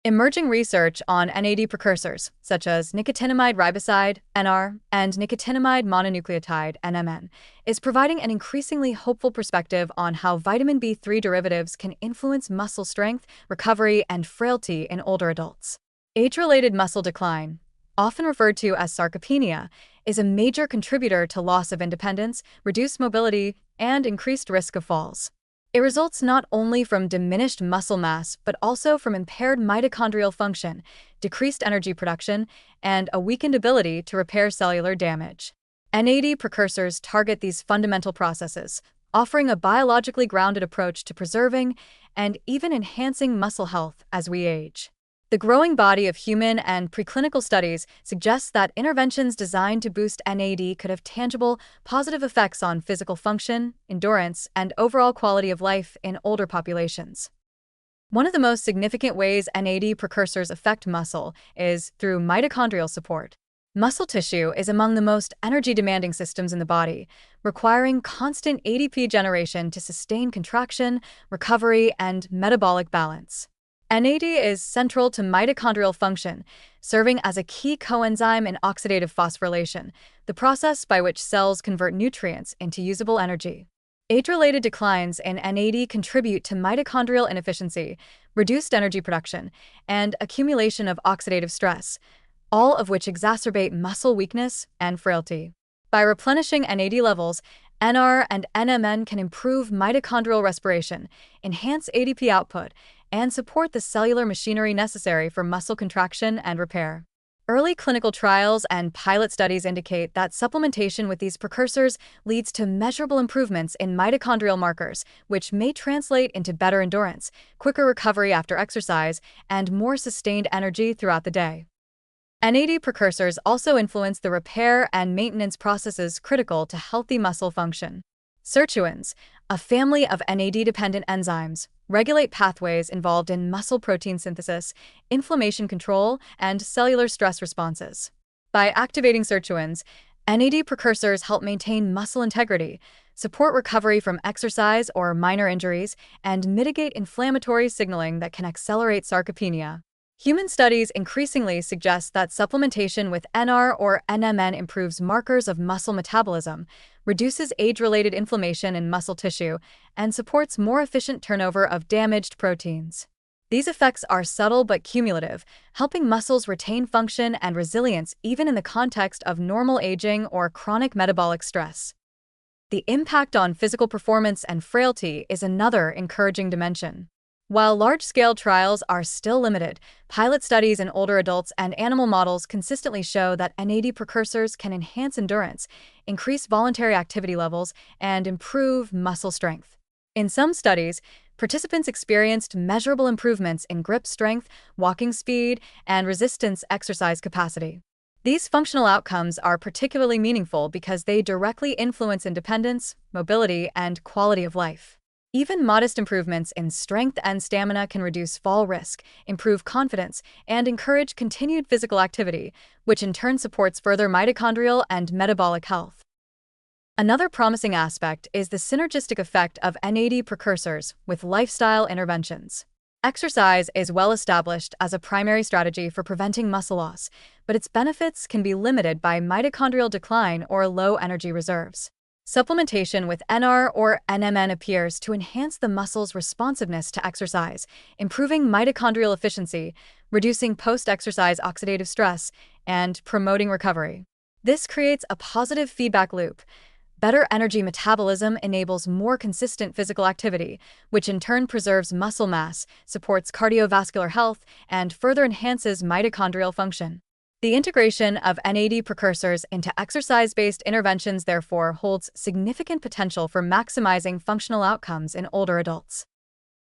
Emerging research on NAD precursors, such as nicotinamide riboside, NR, and nicotinamide mononucleotide, NMN, is providing an increasingly hopeful perspective on how vitamin B3 derivatives can influence muscle strength, recovery, and frailty in older adults. Age-related muscle decline, often referred to as sarcopenia, is a major contributor to loss of independence, reduced mobility, and increased risk of falls. It results not only from diminished muscle mass, but also from impaired mitochondrial function, decreased energy production, and a weakened ability to repair cellular damage. NAD precursors target these fundamental processes, offering a biologically grounded approach to preserving and even enhancing muscle health as we age. The growing body of human and preclinical studies suggests that interventions designed to boost NAD could have tangible, positive effects on physical function, endurance, and overall quality of life in older populations. One of the most significant ways NAD precursors affect muscle is through mitochondrial support. Muscle tissue is among the most energy-demanding systems in the body, requiring constant ATP generation to sustain contraction, recovery, and metabolic balance. NAD is central to mitochondrial function, serving as a key coenzyme in oxidative phosphorylation, the process by which cells convert nutrients into usable energy. Age-related declines in NAD contribute to mitochondrial inefficiency, reduced energy production, and accumulation of oxidative stress, all of which exacerbate muscle weakness and frailty. By replenishing NAD levels, NR and NMN can improve mitochondrial respiration, enhance ATP output, and support the cellular machinery necessary for muscle contraction and repair. Early clinical trials and pilot studies indicate that supplementation with these precursors leads to measurable improvements in mitochondrial markers, which may translate into better endurance, quicker recovery after exercise, and more sustained energy throughout the day. NAD precursors also influence the repair and maintenance processes critical to healthy muscle function. Sirtuins, a family of NAD-dependent enzymes, regulate pathways involved in muscle protein synthesis, inflammation control, and cellular stress responses. By activating sirtuins, NAD precursors help maintain muscle integrity, support recovery from exercise or minor injuries, and mitigate inflammatory signaling that can accelerate sarcopenia. Human studies increasingly suggest that supplementation with NR or NMN improves markers of muscle metabolism, reduces age-related inflammation in muscle tissue, and supports more efficient turnover of damaged proteins. These effects are subtle but cumulative, helping muscles retain function and resilience even in the context of normal aging or chronic metabolic stress. The impact on physical performance and frailty is another encouraging dimension. While large-scale trials are still limited, pilot studies in older adults and animal models consistently show that NAD precursors can enhance endurance, increase voluntary activity levels, and improve muscle strength. In some studies, participants experienced measurable improvements in grip strength, walking speed, and resistance exercise capacity. These functional outcomes are particularly meaningful because they directly influence independence, mobility, and quality of life. Even modest improvements in strength and stamina can reduce fall risk, improve confidence, and encourage continued physical activity, which in turn supports further mitochondrial and metabolic health. Another promising aspect is the synergistic effect of NAD precursors with lifestyle interventions. Exercise is well established as a primary strategy for preventing muscle loss, but its benefits can be limited by mitochondrial decline or low energy reserves. Supplementation with NR or NMN appears to enhance the muscle's responsiveness to exercise, improving mitochondrial efficiency, reducing post-exercise oxidative stress, and promoting recovery. This creates a positive feedback loop. Better energy metabolism enables more consistent physical activity, which in turn preserves muscle mass, supports cardiovascular health, and further enhances mitochondrial function. The integration of NAD precursors into exercise-based interventions therefore holds significant potential for maximizing functional outcomes in older adults.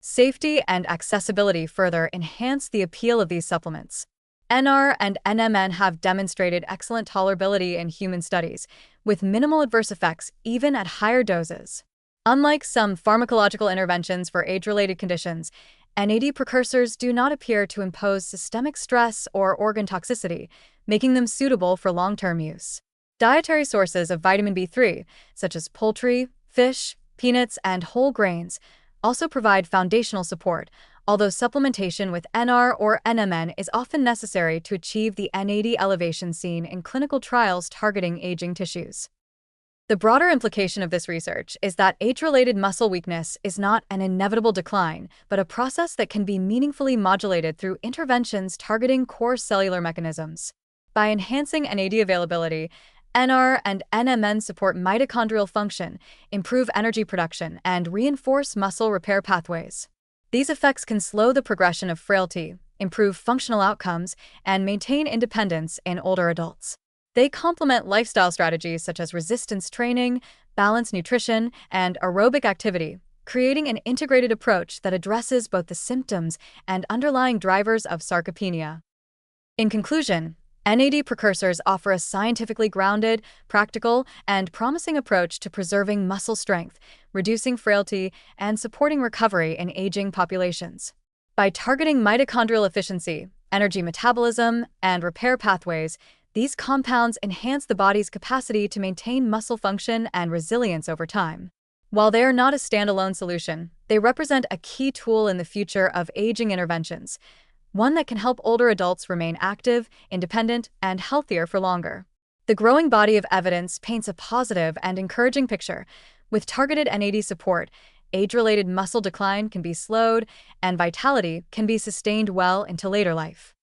Safety and accessibility further enhance the appeal of these supplements. NR and NMN have demonstrated excellent tolerability in human studies, with minimal adverse effects even at higher doses. Unlike some pharmacological interventions for age-related conditions, NAD precursors do not appear to impose systemic stress or organ toxicity, making them suitable for long-term use. Dietary sources of vitamin B3, such as poultry, fish, peanuts, and whole grains, also provide foundational support, although supplementation with NR or NMN is often necessary to achieve the NAD elevation seen in clinical trials targeting aging tissues. The broader implication of this research is that age-related muscle weakness is not an inevitable decline, but a process that can be meaningfully modulated through interventions targeting core cellular mechanisms. By enhancing NAD availability, NR and NMN support mitochondrial function, improve energy production, and reinforce muscle repair pathways. These effects can slow the progression of frailty, improve functional outcomes, and maintain independence in older adults. They complement lifestyle strategies such as resistance training, balanced nutrition, and aerobic activity, creating an integrated approach that addresses both the symptoms and underlying drivers of sarcopenia. In conclusion, NAD precursors offer a scientifically grounded, practical, and promising approach to preserving muscle strength, reducing frailty, and supporting recovery in aging populations. By targeting mitochondrial efficiency, energy metabolism, and repair pathways, these compounds enhance the body's capacity to maintain muscle function and resilience over time. While they are not a standalone solution, they represent a key tool in the future of aging interventions, one that can help older adults remain active, independent, and healthier for longer. The growing body of evidence paints a positive and encouraging picture. With targeted NAD support, age-related muscle decline can be slowed, and vitality can be sustained well into later life.